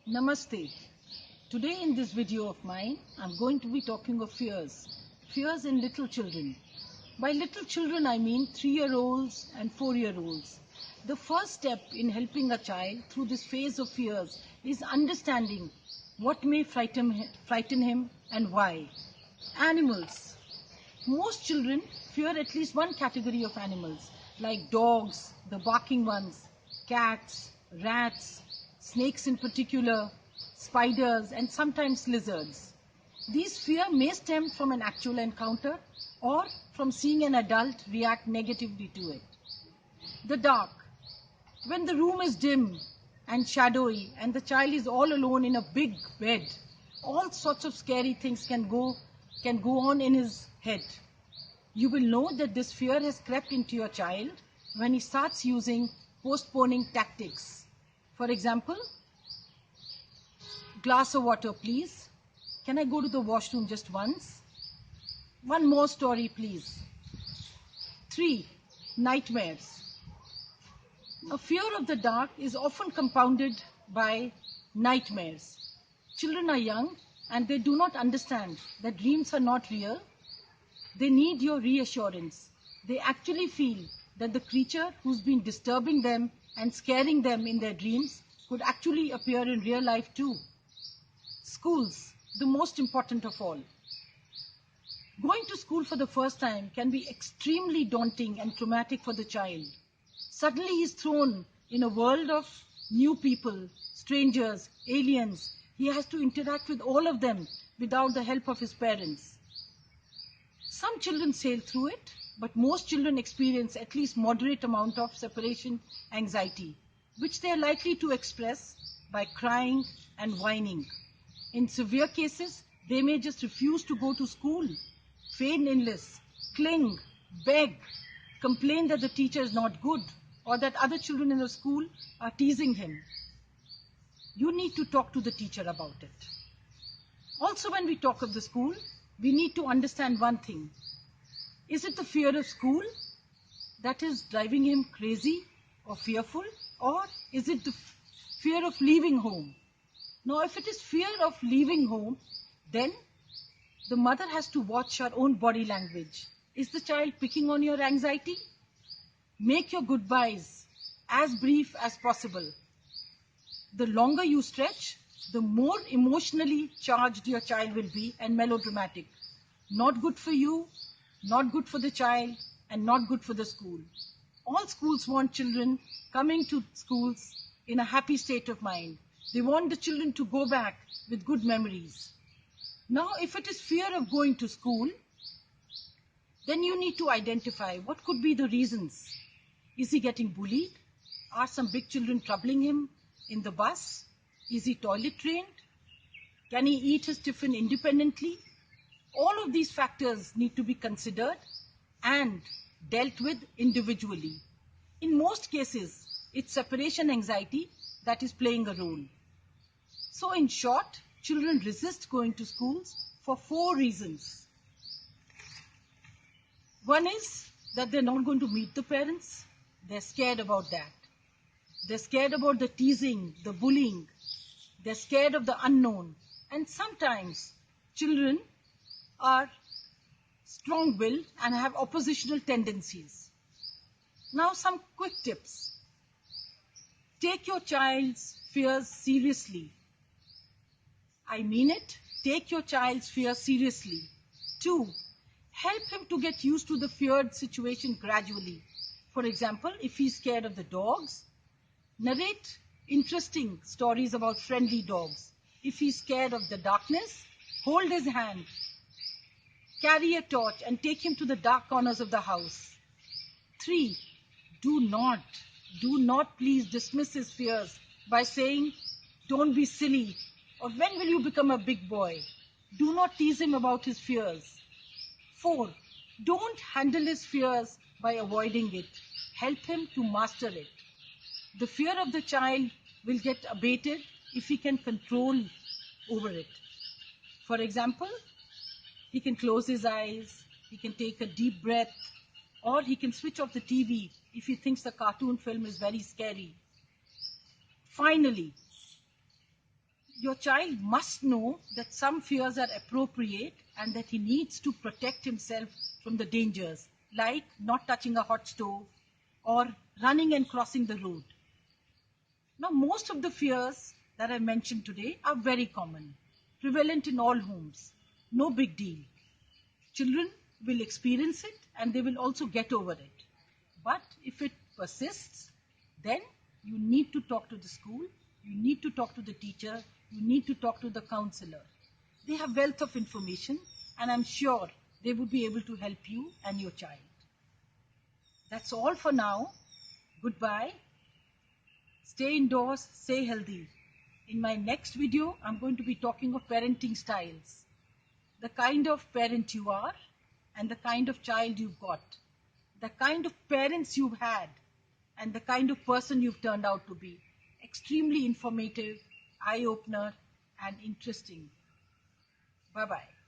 Namaste. Today in this video of mine, I'm going to be talking of fears. Fears in little children. By little children, I mean 3-year-olds and 4-year-olds. The first step in helping a child through this phase of fears is understanding what may frighten him and why. Animals. Most children fear at least one category of animals, like dogs, the barking ones, cats, rats, snakes in particular, spiders, and sometimes lizards. These fear may stem from an actual encounter or from seeing an adult react negatively to it. The dark. When the room is dim and shadowy and the child is all alone in a big bed, all sorts of scary things can go on in his head. You will know that this fear has crept into your child when he starts using postponing tactics. For example, glass of water please. Can I go to the washroom just once? One more story please. 3. Nightmares. A fear of the dark is often compounded by nightmares. Children are young and they do not understand that dreams are not real. They need your reassurance. They actually feel that the creature who's been disturbing them and scaring them in their dreams could actually appear in real life too. Schools, the most important of all. Going to school for the first time can be extremely daunting and traumatic for the child. Suddenly he's thrown in a world of new people, strangers, aliens. He has to interact with all of them without the help of his parents. Some children sail through it, but most children experience at least moderate amount of separation anxiety, which they are likely to express by crying and whining. In severe cases, they may just refuse to go to school, feign illness, cling, beg, complain that the teacher is not good or that other children in the school are teasing him. You need to talk to the teacher about it. Also, when we talk of the school, we need to understand one thing. Is it the fear of school that is driving him crazy or fearful, or is it the fear of leaving home? Now, if it is fear of leaving home, then the mother has to watch her own body language. Is the child picking on your anxiety? Make your goodbyes as brief as possible. The longer you stretch, the more emotionally charged your child will be and melodramatic. Not good for you, not good for the child, and not good for the school. All schools want children coming to schools in a happy state of mind. They want the children to go back with good memories. Now, if it is fear of going to school, then you need to identify what could be the reasons. Is he getting bullied? Are some big children troubling him in the bus? Is he toilet trained? Can he eat his tiffin independently? All of these factors need to be considered and dealt with individually. In most cases, it's separation anxiety that is playing a role. So in short, children resist going to schools for 4 reasons. One is that they're not going to meet the parents. They're scared about that. They're scared about the teasing, the bullying. They're scared of the unknown. And sometimes children are strong-willed and have oppositional tendencies. Now, some quick tips. Take your child's fears seriously. I mean it. Take your child's fear seriously. 2. Help him to get used to the feared situation gradually. For example, if he's scared of the dogs, narrate interesting stories about friendly dogs. If he's scared of the darkness, hold his hand. Carry a torch and take him to the dark corners of the house. 3. Do not please dismiss his fears by saying, "Don't be silly," or "When will you become a big boy?" Do not tease him about his fears. 4. Don't handle his fears by avoiding it. Help him to master it. The fear of the child will get abated if he can control over it. For example, he can close his eyes, he can take a deep breath, or he can switch off the TV if he thinks the cartoon film is very scary. Finally, Your child must know that some fears are appropriate and that he needs to protect himself from the dangers, like not touching a hot stove or running and crossing the road. Now, most of the fears that I mentioned today are very common, prevalent in all homes. No big deal. Children will experience it and they will also get over it. But if it persists, then you need to talk to the school, you need to talk to the teacher, you need to talk to the counselor. They have wealth of information and I'm sure they would be able to help you and your child. That's all for now. Goodbye. Stay indoors, stay healthy. In my next video, I'm going to be talking of parenting styles. The kind of parent you are and the kind of child you've got. The kind of parents you've had and the kind of person you've turned out to be. Extremely informative, eye-opener and interesting. Bye-bye.